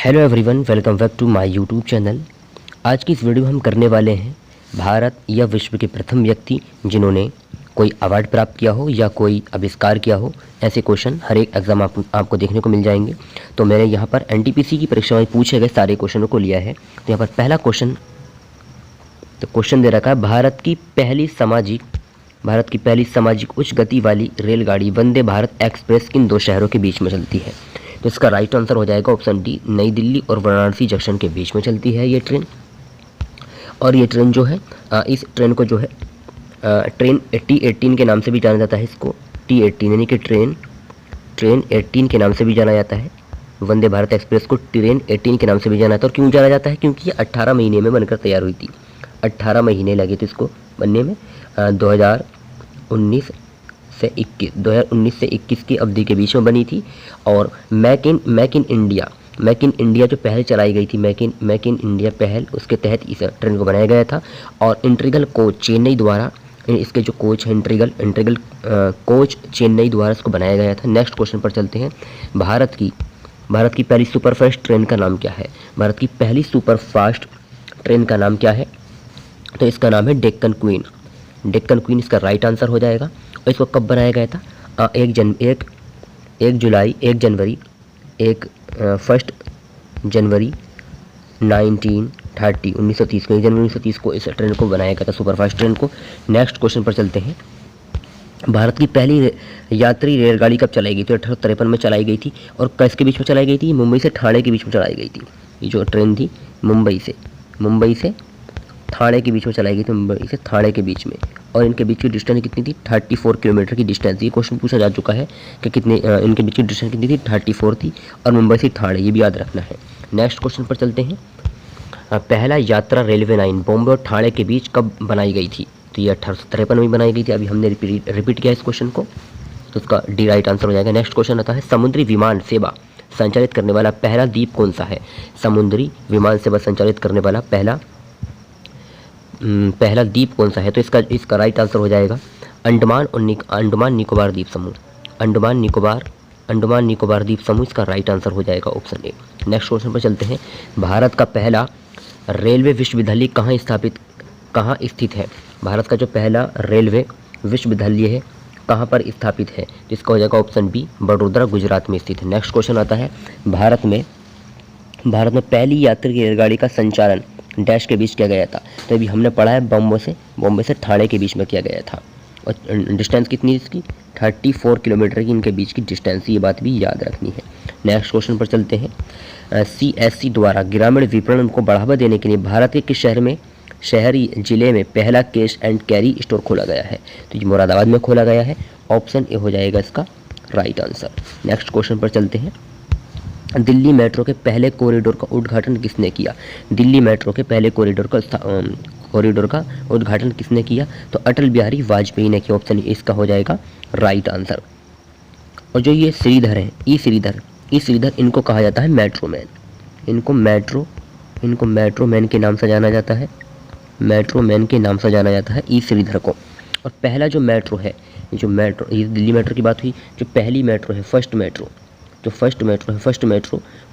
Hello everyone, welcome back to my YouTube channel. आज की इस वीडियो में हम करने वाले हैं भारत या विश्व के प्रथम व्यक्ति जिन्होंने कोई अवार्ड प्राप्त किया हो या कोई आविष्कार किया हो। ऐसे क्वेश्चन हर एक एग्जाम आपको देखने को मिल जाएंगे। तो मैंने यहाँ पर एनटीपीसी की परीक्षा में पूछे गए सारे क्वेश्चनों को लिया है। तो यहाँ पर पहला क्वेश्चन दे रखा है, भारत की पहली सामाजिक उच्च गति वाली रेलगाड़ी वंदे भारत एक्सप्रेस किन दो शहरों के बीच में चलती है? तो इसका राइट आंसर हो जाएगा ऑप्शन डी, नई दिल्ली और वाराणसी जंक्शन के बीच में चलती है ये ट्रेन। और ये ट्रेन जो है इस ट्रेन को जो है ट्रेन T18 के नाम से भी जाना जाता है। इसको T18 यानी कि ट्रेन 18 के नाम से भी जाना जाता है। वंदे भारत एक्सप्रेस को ट्रेन 18 के नाम से भी जाना जाता है। और क्यों जाना जाता है? क्योंकि ये 18 महीने में बनकर तैयार हुई थी। 18 महीने लगे थे इसको बनने में। 2019 से 21 की अवधि के बीच में बनी थी। और मेक इन इंडिया जो पहल चलाई गई थी, मेक इन इंडिया पहल, उसके तहत इस ट्रेन को बनाया गया था। और इंट्रीगल कोच चेन्नई द्वारा, इसके जो कोच है इंट्रीगल कोच चेन्नई द्वारा इसको बनाया गया था। नेक्स्ट क्वेश्चन पर चलते हैं। भारत की पहली सुपरफास्ट ट्रेन का नाम क्या है? भारत की पहली सुपरफास्ट ट्रेन का नाम क्या है? तो इसका नाम है डेक्कन क्वीन इसका राइट आंसर हो जाएगा। और इसको कब बनाया गया था? 1 जनवरी 1930 को इस ट्रेन को बनाया गया था, सुपरफास्ट ट्रेन को। नेक्स्ट क्वेश्चन पर चलते हैं। भारत की पहली यात्री रेलगाड़ी कब चलाई गई थी? 1853 में चलाई गई थी। और किसके बीच में चलाई गई थी? मुंबई से ठाणे के बीच में चलाई गई थी। ये जो ट्रेन थी मुंबई से ठाणे के बीच में चलाई गई थी, मुंबई से ठाणे के बीच में। और इनके बीच की डिस्टेंस कितनी थी? 34 किलोमीटर की डिस्टेंस। ये क्वेश्चन पूछा जा चुका है कि कितने इनके बीच की डिस्टेंस कितनी थी? 34 थी। और मुंबई से ठाणे, ये भी याद रखना है। नेक्स्ट क्वेश्चन पर चलते हैं। पहला यात्रा रेलवे लाइन बॉम्बे और ठाणे के बीच कब बनाई गई थी? तो ये 1853 में बनाई गई थी। अभी हमने रिपीट किया इस क्वेश्चन को, तो उसका डी राइट आंसर हो जाएगा। नेक्स्ट क्वेश्चन आता है, समुद्री विमान सेवा संचालित करने वाला पहला द्वीप कौन सा है? समुद्री विमान सेवा संचालित करने वाला पहला द्वीप कौन सा है? तो इसका राइट आंसर हो जाएगा अंडमान निकोबार द्वीप समूह। अंडमान निकोबार द्वीप समूह इसका राइट आंसर हो जाएगा ऑप्शन ए। नेक्स्ट क्वेश्चन पर चलते हैं। भारत का पहला रेलवे विश्वविद्यालय कहाँ स्थित है? भारत का जो पहला रेलवे विश्वविद्यालय है कहाँ पर स्थापित है? तो इसका हो जाएगा ऑप्शन बी, बड़ोदरा गुजरात में स्थित है। नेक्स्ट क्वेश्चन आता है, भारत में पहली यात्री रेलगाड़ी का संचालन डैश के बीच किया गया था? तो अभी हमने पढ़ा है बॉम्बे से ठाणे के बीच में किया गया था। और डिस्टेंस कितनी इसकी? 34 किलोमीटर की इनके बीच की डिस्टेंस, ये बात भी याद रखनी है। नेक्स्ट क्वेश्चन पर चलते हैं। CSC द्वारा ग्रामीण विपणन को बढ़ावा देने के लिए भारत के किस शहरी जिले में पहला कैश एंड कैरी स्टोर खोला गया है? तो ये मुरादाबाद में खोला गया है। ऑप्शन ए हो जाएगा इसका राइट आंसर। नेक्स्ट क्वेश्चन पर चलते हैं। दिल्ली मेट्रो के पहले कॉरिडोर का उद्घाटन किसने किया? दिल्ली मेट्रो के पहले कॉरिडोर का उद्घाटन किसने किया? तो अटल बिहारी वाजपेयी ने किया। ऑप्शन इसका हो जाएगा राइट आंसर। और जो ये श्रीधर है, ई श्रीधर इनको कहा जाता है मेट्रो मैन। इनको मेट्रो मैन के नाम से जाना जाता है। ई श्रीधर को। और पहला जो मेट्रो है, ये दिल्ली मेट्रो की बात हुई। जो पहली मेट्रो है, फर्स्ट मेट्रो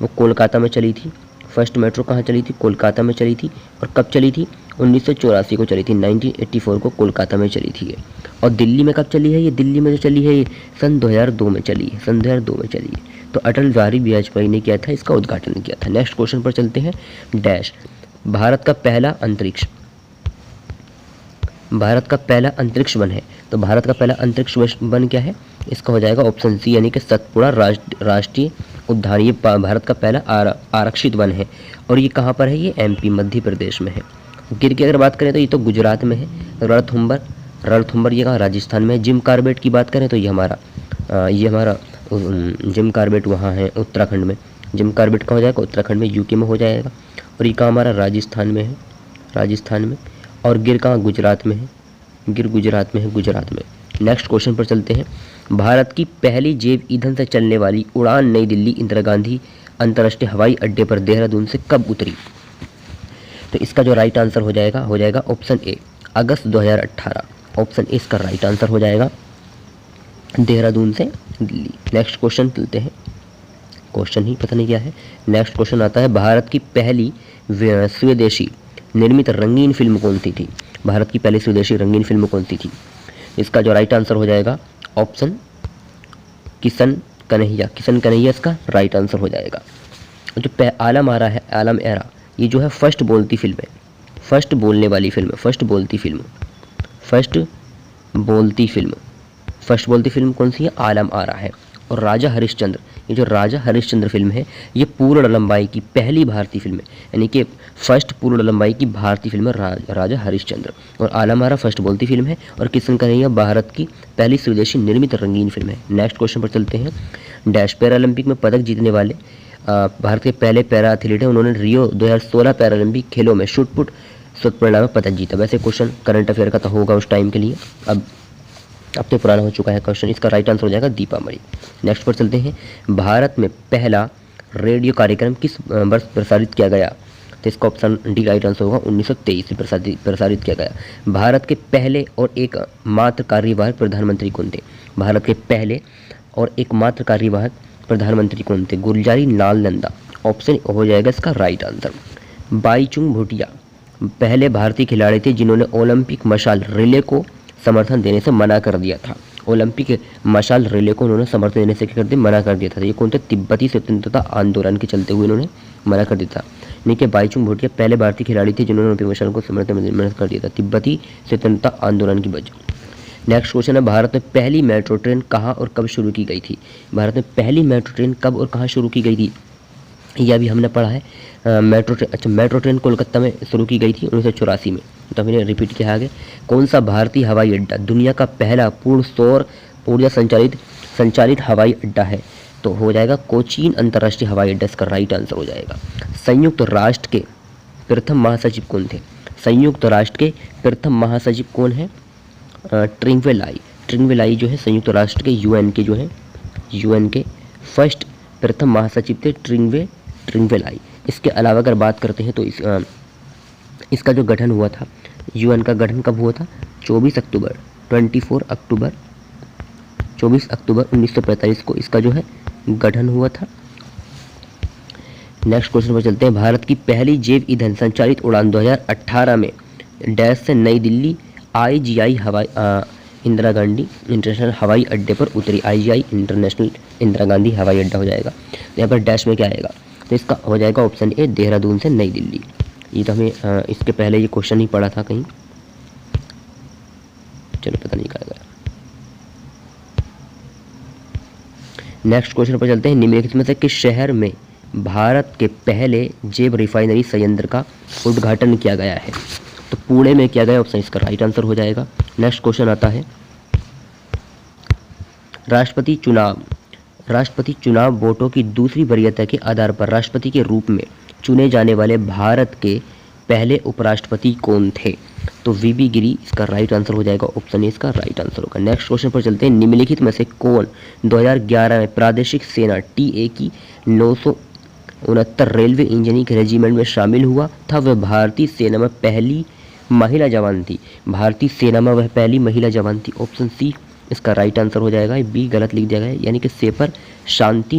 वो कोलकाता में चली थी। फर्स्ट मेट्रो कहाँ चली थी? कोलकाता में चली थी। और कब चली थी? 1984 को चली थी। 1984 को कोलकाता में चली थी ये। और दिल्ली में कब चली है? ये दिल्ली में जो चली है ये सन 2002 में चली है। तो अटल बिहारी वाजपेयी ने किया था, इसका उद्घाटन किया था। नेक्स्ट क्वेश्चन पर चलते हैं। डैश भारत का पहला अंतरिक्ष वन है। तो भारत का पहला अंतरिक्ष वन क्या है? इसका हो जाएगा ऑप्शन सी, यानी कि सतपुड़ा राष्ट्रीय उद्यान। ये भारत का पहला आरक्षित वन है। और ये कहाँ पर है? ये MP मध्य प्रदेश में है। गिर की अगर बात करें तो ये तो गुजरात में है। रणथुम्बर ये कहाँ? राजस्थान में है। जिम कार्बेट की बात करें तो ये हमारा जिम कार्बेट वहाँ है उत्तराखंड में। जिम कार्बेट का हो जाएगा उत्तराखंड में, UK में हो जाएगा। और ये कहाँ हमारा? राजस्थान में है। और गिर कहाँ? गुजरात में है। गुजरात में। नेक्स्ट क्वेश्चन पर चलते हैं। भारत की पहली जैव ईंधन से चलने वाली उड़ान नई दिल्ली इंदिरा गांधी अंतर्राष्ट्रीय हवाई अड्डे पर देहरादून से कब उतरी? तो इसका जो राइट आंसर हो जाएगा option A, August 2018। Option A इसका राइट आंसर हो जाएगा, देहरादून से दिल्ली। नेक्स्ट क्वेश्चन चलते हैं। क्वेश्चन ही पता नहीं क्या है। नेक्स्ट क्वेश्चन आता है, भारत की पहली स्वदेशी निर्मित रंगीन फिल्म कौन सी थी? भारत की पहली स्वदेशी रंगीन फिल्म कौन सी थी? इसका जो राइट आंसर हो जाएगा ऑप्शन किशन कन्हैया। किशन कन्हैया इसका राइट आंसर हो जाएगा। जो आलम आरा है, आलम एरा, ये जो है फर्स्ट बोलती फिल्म है, फर्स्ट बोलने वाली फिल्म, फर्स्ट बोलती फिल्म, फर्स्ट बोलती फिल्म, फर्स्ट बोलती फिल्म कौन सी है? आलम आरा है। और राजा हरिश्चंद्र, ये जो राजा हरिश्चंद्र फिल्म है ये पूर्ण लंबाई की पहली भारतीय फिल्म है, यानी कि फर्स्ट पूर्ण लंबाई की भारतीय फिल्म है राजा हरिश्चंद्र। और आलम आरा फर्स्ट बोलती फिल्म है और किशन कन्हैया भारत की पहली स्वदेशी निर्मित रंगीन फिल्म है। नेक्स्ट क्वेश्चन पर चलते हैं। डैश पैरालंपिक में पदक जीतने वाले भारत के पहले पैरा एथलीट हैं, उन्होंने रियो 2016 पैरालंपिक खेलों में शूट पुट स्वर्ण में पदक जीता। वैसे क्वेश्चन करंट अफेयर का तो होगा उस टाइम के लिए, अब तो पुराना हो चुका है क्वेश्चन। इसका राइट आंसर हो जाएगा दीपा मणि। नेक्स्ट पर चलते हैं। भारत में पहला रेडियो कार्यक्रम किस वर्ष प्रसारित किया गया? तो इसका ऑप्शन डी राइट आंसर होगा 1923 में प्रसारित किया गया। भारत के पहले और एकमात्र कार्यवाहक प्रधानमंत्री कौन थे? भारत के पहले और एकमात्र कार्यवाहक प्रधानमंत्री कौन थे? गुलजारी लाल नंदा, ऑप्शन हो जाएगा इसका राइट आंसर। बाईचुंग भूटिया पहले भारतीय खिलाड़ी थे जिन्होंने ओलंपिक मशाल रिले को समर्थन देने से मना कर दिया था। ओलंपिक मशाल रिले को उन्होंने समर्थन देने से क्या कर दिया? मना कर दिया था। ये कौन थे? तिब्बती स्वतंत्रता आंदोलन के चलते हुए उन्होंने मना कर दिया था। यानी कि बाईचुंग भूटिया पहले भारतीय खिलाड़ी थे जिन्होंने ओलंपिक मशाल को समर्थन देने से मना कर दिया था, तिब्बती स्वतंत्रता आंदोलन की वजह। नेक्स्ट क्वेश्चन है, भारत में पहली मेट्रो ट्रेन कहाँ और कब शुरू की गई थी? भारत में पहली मेट्रो ट्रेन कब और कहाँ शुरू की गई थी? यह अभी हमने पढ़ा है। मेट्रो ट्रेन, अच्छा मेट्रो ट्रेन कोलकाता में शुरू की गई थी 1984 में, तो हमने रिपीट किया आगे। कौन सा भारतीय हवाई अड्डा दुनिया का पहला पूर्ण सौर ऊर्जा संचालित हवाई अड्डा है? तो हो जाएगा कोचीन अंतर्राष्ट्रीय हवाई अड्डा, इसका राइट आंसर हो जाएगा। संयुक्त राष्ट्र के प्रथम महासचिव कौन थे? संयुक्त राष्ट्र के प्रथम महासचिव कौन है? ट्रिंगवेलाई जो है संयुक्त राष्ट्र के यूएन के फर्स्ट प्रथम महासचिव थे ट्रिंगवेलाई। इसके अलावा अगर बात करते हैं तो इसका जो गठन हुआ था, यूएन का गठन कब हुआ था? 24 अक्टूबर 1945 को इसका जो है गठन हुआ था। नेक्स्ट क्वेश्चन पर चलते हैं। भारत की पहली जैव ईंधन संचालित उड़ान 2018 में डैश से नई दिल्ली IGI इंदिरा गांधी इंटरनेशनल हवाई अड्डे पर उतरी। IGI इंटरनेशनल इंदिरा गांधी हवाई अड्डा हो जाएगा। तो यहाँ पर डैश में क्या आएगा? तो इसका हो जाएगा ऑप्शन ए देहरादून से नई दिल्ली। ये तो हमें इसके पहले ये क्वेश्चन ही पढ़ा था कहीं, चलो पता नहीं कहा गया। नेक्स्ट क्वेश्चन पर चलते हैं। निम्नलिखित में से किस शहर में भारत के पहले जैव रिफाइनरी संयंत्र का उद्घाटन किया गया है? तो पुणे में किया गया, ऑप्शन इसका राइट आंसर हो जाएगा। नेक्स्ट क्वेश्चन आता है, राष्ट्रपति चुनाव वोटों की दूसरी वरीयता के आधार पर राष्ट्रपति के रूप में चुने जाने वाले भारत के पहले उपराष्ट्रपति कौन थे? तो VB गिरी इसका राइट आंसर हो जाएगा, ऑप्शन ए इसका राइट आंसर होगा। नेक्स्ट क्वेश्चन पर चलते हैं। निम्नलिखित में से कौन 2011 में प्रादेशिक सेना TA की 969 रेलवे इंजीनियरिंग रेजिमेंट में शामिल हुआ था? वह भारतीय सेना में पहली महिला जवान थी। भारतीय सेना में वह पहली महिला जवान थी, ऑप्शन सी इसका राइट आंसर हो जाएगा। बी गलत लिख दिया गया है, यानी कि सेपर शांति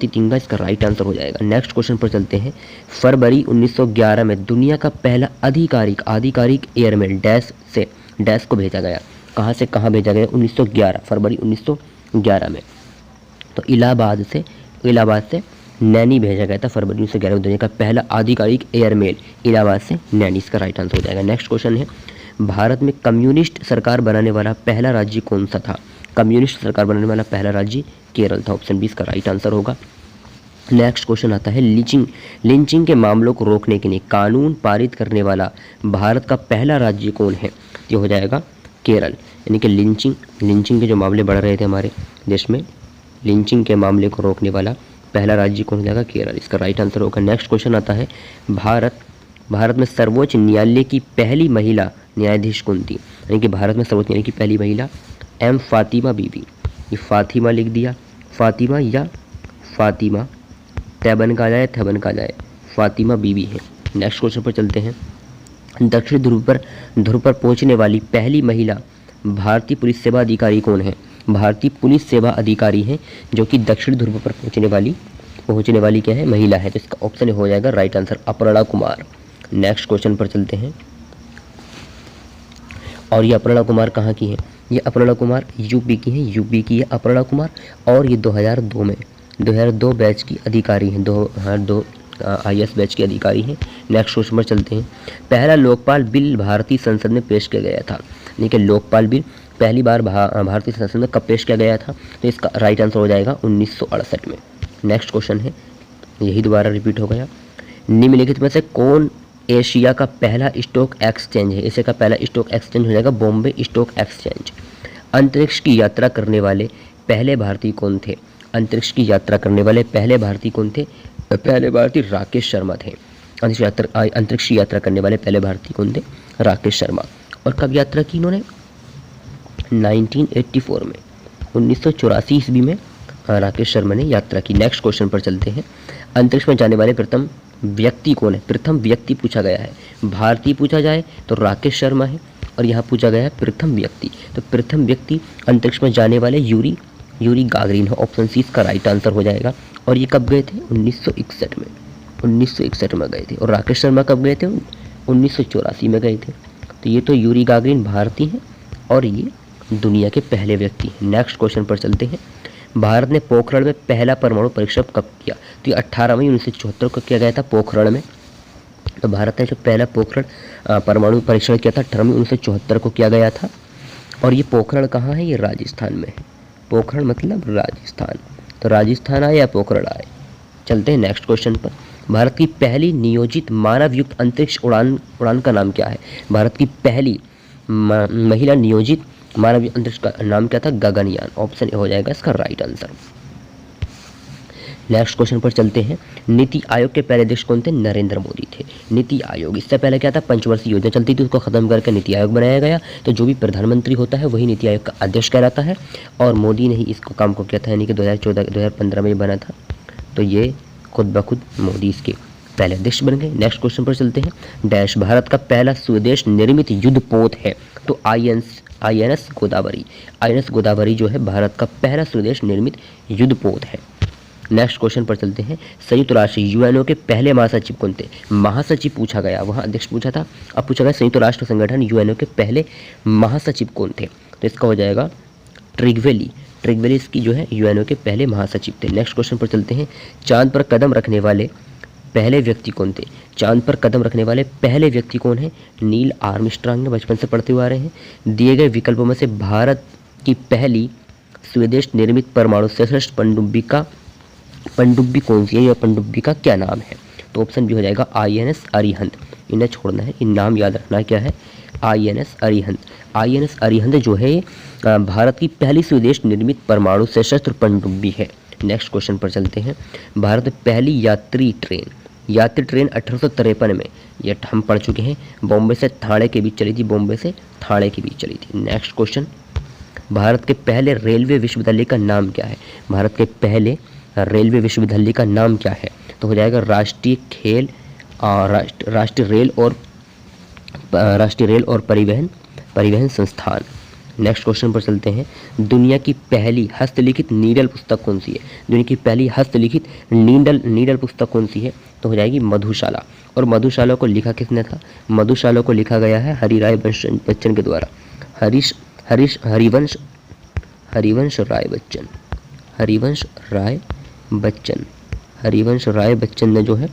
तिंगा इसका राइट आंसर हो जाएगा। नेक्स्ट क्वेश्चन पर चलते हैं। फरवरी 1911 में दुनिया का पहला आधिकारिक एयरमेल डैश को भेजा गया। कहाँ से कहाँ भेजा गया? 1911 फरवरी 1911 में। तो इलाहाबाद से नैनी भेजा गया था फरवरी 1911 में। दुनिया का पहला आधिकारिक एयरमेल इलाहाबाद से नैनी, इसका राइट आंसर हो जाएगा। नेक्स्ट क्वेश्चन है, भारत में कम्युनिस्ट सरकार बनाने वाला पहला राज्य कौन सा था? कम्युनिस्ट सरकार बनाने वाला पहला राज्य केरल था, ऑप्शन बी इसका राइट आंसर होगा। नेक्स्ट क्वेश्चन आता है, लिंचिंग के मामलों को रोकने के लिए कानून पारित करने वाला भारत का पहला राज्य कौन है? ये हो जाएगा केरल। यानी कि लिंचिंग के जो मामले बढ़ रहे थे हमारे देश में, लिंचिंग के मामले को रोकने वाला पहला राज्य कौन हो जाएगा? केरल, इसका राइट आंसर होगा। नेक्स्ट क्वेश्चन आता है, भारत में सर्वोच्च न्यायालय की पहली महिला न्यायाधीश कौन थी? यानी कि भारत में सर्वोच्च न्यायालय की पहली महिला M फातिमा बीबी। ये फातिमा लिख दिया, फातिमा या फातिमा, तैबन का जाए थैबन का जाए, फातिमा बीबी है। नेक्स्ट क्वेश्चन पर चलते हैं। दक्षिण ध्रुव पर पहुंचने वाली पहली महिला भारतीय पुलिस सेवा अधिकारी कौन है? भारतीय पुलिस सेवा अधिकारी हैं जो कि दक्षिण ध्रुव पर पहुंचने वाली क्या है, महिला है। तो इसका ऑप्शन हो जाएगा right answer Aparna Kumar. Next question पर चलते हैं। और ये अपर्णा कुमार कहाँ की है? ये अपर्णा कुमार यूपी की है, यूपी की है अपर्णा कुमार। और ये 2002 बैच की अधिकारी हैं, 2002 IAS बैच की अधिकारी हैं। नेक्स्ट क्वेश्चन पर चलते हैं। पहला लोकपाल बिल भारतीय संसद में पेश किया गया था, यानी कि लोकपाल बिल पहली बार भारतीय संसद में कब पेश किया गया था? तो इसका राइट आंसर हो जाएगा 1968 में। नेक्स्ट क्वेश्चन है, यही दोबारा रिपीट हो गया। निम्नलिखित में से कौन एशिया का पहला स्टॉक एक्सचेंज है? एशिया का पहला स्टॉक एक्सचेंज हो जाएगा बॉम्बे स्टॉक एक्सचेंज। अंतरिक्ष की यात्रा करने वाले पहले भारतीय कौन थे? अंतरिक्ष की यात्रा करने वाले पहले भारतीय कौन थे? पहले भारतीय राकेश शर्मा थे। अंतरिक्ष की यात्रा करने वाले पहले भारतीय कौन थे? राकेश शर्मा। और कब यात्रा की इन्होंने? 1984 में, 1984 ईस्वी में राकेश शर्मा ने यात्रा की। नेक्स्ट क्वेश्चन पर चलते हैं। अंतरिक्ष में जाने वाले प्रथम व्यक्ति कौन है? प्रथम व्यक्ति पूछा गया है, भारतीय पूछा जाए तो राकेश शर्मा है, और यहाँ पूछा गया है प्रथम व्यक्ति। तो प्रथम व्यक्ति अंतरिक्ष में जाने वाले यूरी गागरिन है। ऑप्शन सी इसका राइट आंसर हो जाएगा। और ये कब गए थे? 1961 में, 1961 में गए थे। और राकेश शर्मा कब गए थे? 1984 में गए थे। तो ये तो यूरी गागरिन भारतीय हैं और ये दुनिया के पहले व्यक्ति हैं। नेक्स्ट क्वेश्चन पर चलते हैं। भारत ने पोखरण में पहला परमाणु परीक्षण कब किया? तो ये 18 मई 1974 को किया गया था पोखरण में। तो भारत ने जो पहला पोखरण परमाणु परीक्षण किया था 18 मई 1974 को किया गया था। और ये पोखरण कहाँ है? ये राजस्थान में है। पोखरण मतलब राजस्थान। तो राजस्थान आए या पोखरण आए? चलते हैं नेक्स्ट क्वेश्चन पर। भारत की पहली नियोजित मानवयुक्त अंतरिक्ष उड़ान का नाम क्या है? भारत की पहली महिला नियोजित मानव अंतरिक्ष का नाम क्या था? गगनयान। ऑप्शन ए हो जाएगा इसका राइट आंसर। नेक्स्ट क्वेश्चन पर चलते हैं। नीति आयोग के पहले अध्यक्ष कौन थे? नरेंद्र मोदी थे। नीति आयोग, इससे पहले क्या था? पंचवर्षीय योजना चलती थी, उसको खत्म करके नीति आयोग बनाया गया। तो जो भी प्रधानमंत्री होता है वही नीति आयोग का अध्यक्ष कहलाता है, और मोदी ने ही इसको काम को किया था, यानी कि 2014-2015 में बना था। तो ये खुद ब खुद मोदी इसके पहले अध्यक्ष बन गए। नेक्स्ट क्वेश्चन पर चलते हैं। डैश भारत का पहला स्वदेश निर्मित युद्धपोत है? तो INS गोदावरी। INS गोदावरी जो है भारत का पहला स्वदेश निर्मित युद्धपोत है। नेक्स्ट क्वेश्चन पर चलते हैं। संयुक्त राष्ट्र UNO के पहले महासचिव कौन थे? महासचिव पूछा गया, वहाँ अध्यक्ष पूछा था, अब पूछा गया संयुक्त राष्ट्र संगठन UNO के पहले महासचिव कौन थे? तो इसका हो जाएगा ट्रिगवेली। ट्रिगवेली इसकी जो है UNO के पहले महासचिव थे। नेक्स्ट क्वेश्चन पर चलते हैं। चांद पर कदम रखने वाले पहले व्यक्ति कौन थे? चांद पर कदम रखने वाले पहले व्यक्ति कौन है? नील आर्मस्ट्रांग ने, बचपन से पढ़ते हुए आ रहे हैं। दिए गए विकल्पों में से भारत की पहली स्वदेश निर्मित परमाणु सशस्त्र पनडुब्बी कौन सी है, या पनडुब्बी का क्या नाम है? तो ऑप्शन बी हो जाएगा INS अरिहंत। इन्हें छोड़ना है, इन नाम याद रखना है क्या है? INS अरिहंत। INS अरिहंत जो है भारत की पहली स्वदेश निर्मित परमाणु सशस्त्र पनडुब्बी है। नेक्स्ट क्वेश्चन पर चलते हैं। भारत में पहली यात्री ट्रेन 1853 में, ये हम पढ़ चुके हैं, बॉम्बे से ठाणे के बीच चली थी, बॉम्बे से ठाणे के बीच चली थी। Next question. भारत के पहले रेलवे विश्वविद्यालय का नाम क्या है? भारत के पहले रेलवे विश्वविद्यालय का नाम क्या है? तो हो जाएगा राष्ट्रीय रेल और परिवहन संस्थान। नेक्स्ट क्वेश्चन पर चलते हैं। दुनिया की पहली हस्तलिखित नीडल पुस्तक कौन सी है? दुनिया की पहली हस्तलिखित नीडल पुस्तक कौन सी है? तो हो जाएगी मधुशाला। और मधुशाला को लिखा किसने था? मधुशाला को लिखा गया है हरिराय बच्चन के द्वारा। हरिवंश राय बच्चन ने जो है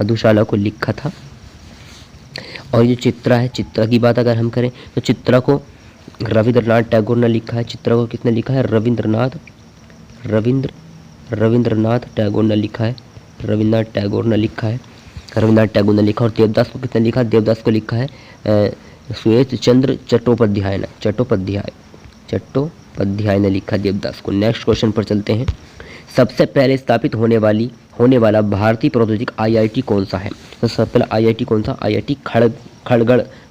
मधुशाला को लिखा था। और ये चित्रा है, चित्रा की बात अगर हम करें तो चित्रा को रविंद्रनाथ टैगोर ने लिखा है। चित्रा को किसने लिखा है? रविंद्रनाथ टैगोर ने लिखा है। रविंद्रनाथ टैगोर ने लिखा। और देवदास को किसने लिखा? देवदास को लिखा है श्वेत चंद्र चट्टोपाध्याय ने लिखा देवदास को। नेक्स्ट क्वेश्चन पर चलते हैं। सबसे पहले स्थापित होने वाला भारतीय प्रौद्योगिक IIT कौन सा है? तो सबसे पहला IIT कौन सा? IIT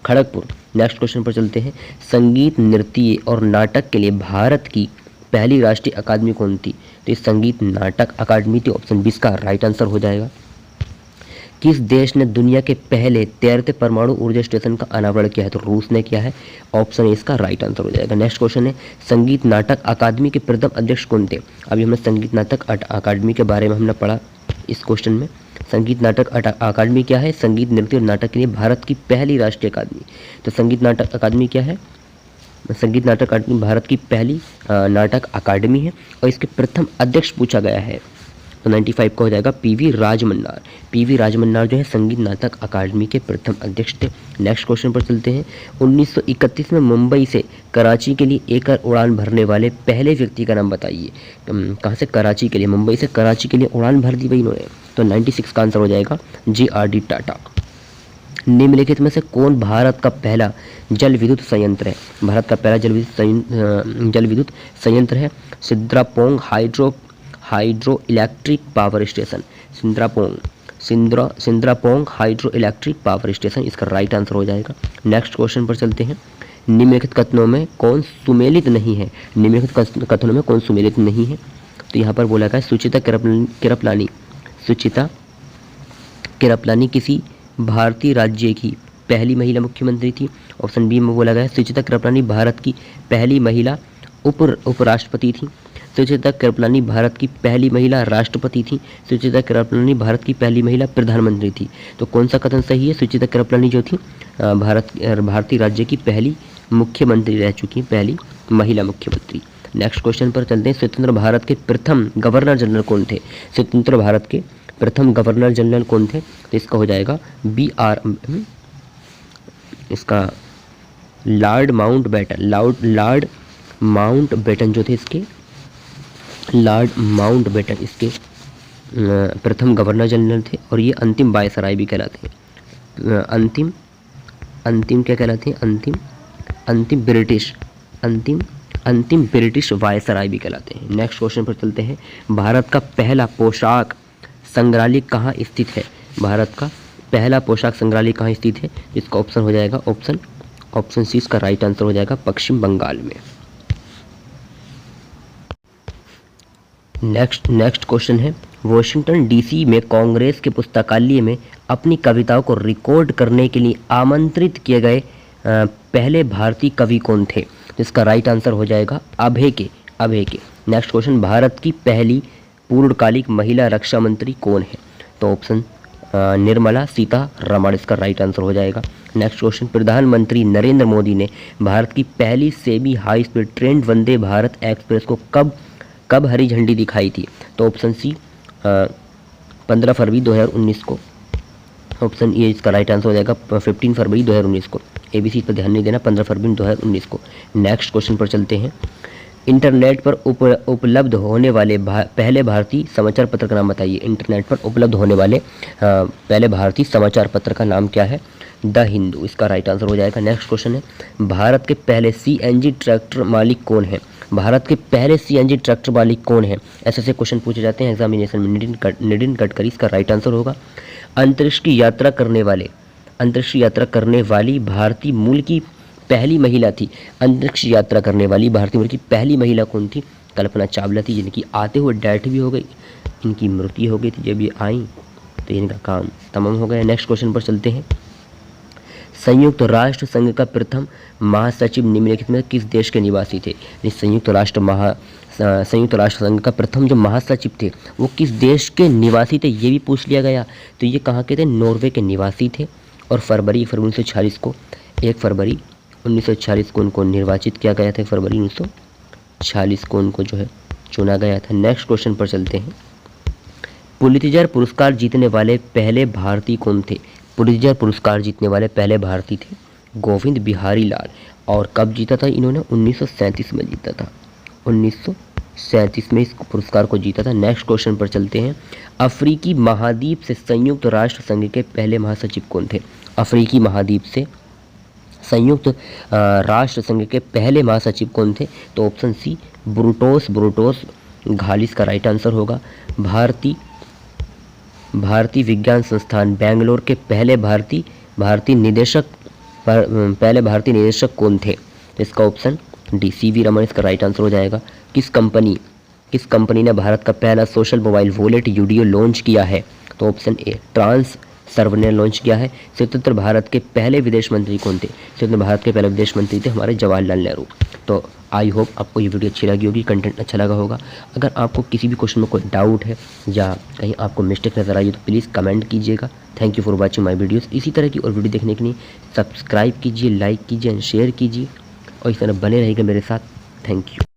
खड़गपुर। नेक्स्ट क्वेश्चन पर चलते हैं। संगीत, नृत्य और नाटक के लिए भारत की पहली राष्ट्रीय अकादमी कौन थी? तो ये संगीत नाटक अकादमी थी। ऑप्शन 20 का राइट आंसर हो जाएगा। किस देश ने दुनिया के पहले तैरते परमाणु ऊर्जा स्टेशन का अनावरण किया है? तो रूस ने किया है। ऑप्शन ए इसका राइट आंसर हो जाएगा। नेक्स्ट क्वेश्चन है, संगीत नाटक अकादमी के प्रथम अध्यक्ष कौन थे? अभी हमने संगीत नाटक अकादमी के बारे में हमने पढ़ा इस क्वेश्चन में। संगीत नाटक अकादमी क्या है? संगीत नृत्य और नाटक के लिए भारत की पहली राष्ट्रीय अकादमी। तो संगीत नाटक अकादमी क्या है? संगीत नाटक अकादमी भारत की पहली नाटक अकादमी है और इसके प्रथम अध्यक्ष पूछा गया है तो 95 का हो जाएगा पीवी राजमन्नार। पीवी राजमन्नार जो है संगीत नाटक अकादमी के प्रथम अध्यक्ष थे। नेक्स्ट क्वेश्चन पर चलते हैं। 1931 में मुंबई से कराची के लिए एयर उड़ान भरने वाले पहले व्यक्ति का नाम बताइए। कहाँ से? कराची के लिए, मुंबई से कराची के लिए उड़ान भर दी भाई इन्होंने। तो 96 का आंसर हो जाएगा JRD टाटा। निम्नलिखित में से कौन भारत का पहला जल विद्युत संयंत्र है? भारत का पहला जल विद्युत संयंत्र है Sidrapong hydro electric power station. Sindrapong hydro electric power station इसका राइट आंसर हो जाएगा। नेक्स्ट क्वेश्चन पर चलते हैं। निम्नलिखित कथनों में कौन सुमेलित नहीं है? निम्नलिखित कथनों में कौन सुमेलित नहीं है? तो यहाँ पर बोला गया सुचिता कृपलानी किसी भारतीय राज्य की पहली महिला मुख्यमंत्री थी। ऑप्शन बी में बोला गया सुचिता कृपलानी भारत की पहली महिला उपराष्ट्रपति थी। सुचिता कृपलानी भारत की पहली महिला राष्ट्रपति थी। सुचिता कृपलानी भारत की पहली महिला प्रधानमंत्री थी। तो कौन सा कथन सही है? सुचिता कृपलानी जो थी भारतीय राज्य की पहली मुख्यमंत्री रह चुकी, पहली महिला मुख्यमंत्री। नेक्स्ट क्वेश्चन पर चलते हैं। स्वतंत्र भारत के प्रथम गवर्नर जनरल कौन थे? स्वतंत्र भारत के प्रथम गवर्नर जनरल कौन थे? तो इसका हो जाएगा इसका लॉर्ड माउंटबेटन जो थे इसके लॉर्ड माउंटबेटन इसके प्रथम गवर्नर जनरल थे और ये अंतिम वायसराय भी कहलाते हैं। अंतिम क्या कहलाते हैं? अंतिम ब्रिटिश वायसराय भी कहलाते हैं। नेक्स्ट क्वेश्चन पर चलते हैं। भारत का पहला पोशाक संग्रहालय कहाँ स्थित है? भारत का पहला पोशाक संग्रहालय कहाँ स्थित है? इसका ऑप्शन हो जाएगा ऑप्शन सी इसका राइट आंसर हो जाएगा पश्चिम बंगाल में। नेक्स्ट क्वेश्चन है। वॉशिंगटन डीसी में कांग्रेस के पुस्तकालय में अपनी कविताओं को रिकॉर्ड करने के लिए आमंत्रित किए गए पहले भारतीय कवि कौन थे? इसका राइट आंसर हो जाएगा अभय के। Next question. भारत की पहली पूर्णकालिक महिला रक्षा मंत्री कौन है? तो ऑप्शन निर्मला सीतारमण इसका राइट आंसर हो जाएगा। Next question. प्रधानमंत्री नरेंद्र मोदी ने भारत की पहली semi high speed train Vande Bharat express को कब हरी झंडी दिखाई थी? तो ऑप्शन सी 15 फरवरी 2019 को। ऑप्शन ए इसका राइट आंसर हो जाएगा 15 फरवरी 2019 को। ABC पर ध्यान नहीं देना, 15 फरवरी 2019 को। नेक्स्ट क्वेश्चन पर चलते हैं। इंटरनेट पर उपलब्ध होने वाले पहले भारतीय समाचार पत्र का नाम बताइए। इंटरनेट पर उपलब्ध होने वाले पहले भारतीय समाचार पत्र का नाम क्या है? द हिंदू इसका राइट आंसर हो जाएगा। नेक्स्ट क्वेश्चन है। भारत के पहले CNG ट्रैक्टर मालिक कौन है? भारत के पहले CNG ट्रैक्टर मालिक कौन है? ऐसे क्वेश्चन पूछे जाते हैं एग्जामिनेशन में। नितिन गडकरी इसका राइट आंसर होगा। अंतरिक्ष की यात्रा करने वाली भारतीय मूल की पहली महिला थी। अंतरिक्ष यात्रा करने वाली भारतीय मूल की पहली महिला कौन थी? कल्पना चावला थी, जिनकी आते हुए डेथ भी हो गई, इनकी मृत्यु हो गई थी जब ये आई, तो इनका काम तमाम हो गया। नेक्स्ट क्वेश्चन पर चलते हैं। संयुक्त राष्ट्र संघ का प्रथम महासचिव निम्नलिखित में किस देश के निवासी थे? संयुक्त राष्ट्र संघ का प्रथम जो महासचिव थे वो किस देश के निवासी थे, ये भी पूछ लिया गया। तो ये कहाँ के थे? नॉर्वे के निवासी थे। और 1 फरवरी 1946 को उनको निर्वाचित किया गया था। फरवरी 1946 को उनको जो है चुना गया था। नेक्स्ट क्वेश्चन पर चलते हैं। पुलित्जर पुरस्कार जीतने वाले पहले भारतीय कौन थे? पुलित्जर पुरस्कार जीतने वाले पहले भारतीय थे गोविंद बिहारी लाल। और कब जीता था इन्होंने? 1937 में जीता था। 1937 में इस पुरस्कार को जीता था। नेक्स्ट क्वेश्चन पर चलते हैं। अफ्रीकी महाद्वीप से संयुक्त राष्ट्र संघ के पहले महासचिव कौन थे? अफ्रीकी महाद्वीप से संयुक्त राष्ट्र संघ के पहले महासचिव कौन थे? तो ऑप्शन सी ब्रूटोस घालिस का राइट आंसर होगा। भारतीय विज्ञान संस्थान बेंगलोर के पहले भारतीय निदेशक कौन थे? इसका ऑप्शन डी CV रमन इसका राइट आंसर हो जाएगा। किस कंपनी ने भारत का पहला सोशल मोबाइल वॉलेट यूडियो लॉन्च किया है? तो ऑप्शन ए सर्व ने लॉन्च किया है। स्वतंत्र भारत के पहले विदेश मंत्री कौन थे? स्वतंत्र भारत के पहले विदेश मंत्री थे हमारे जवाहरलाल नेहरू। तो आई होप आपको ये वीडियो अच्छी लगी होगी, कंटेंट अच्छा लगा होगा। अगर आपको किसी भी क्वेश्चन में कोई डाउट है या कहीं आपको मिस्टेक नज़र आई तो प्लीज़ कमेंट कीजिएगा। Thank you for watching my videos. इसी तरह की और वीडियो देखने के लिए सब्सक्राइब कीजिए, लाइक कीजिए एंड शेयर कीजिए और इस तरह बने रहेगा मेरे साथ। Thank you.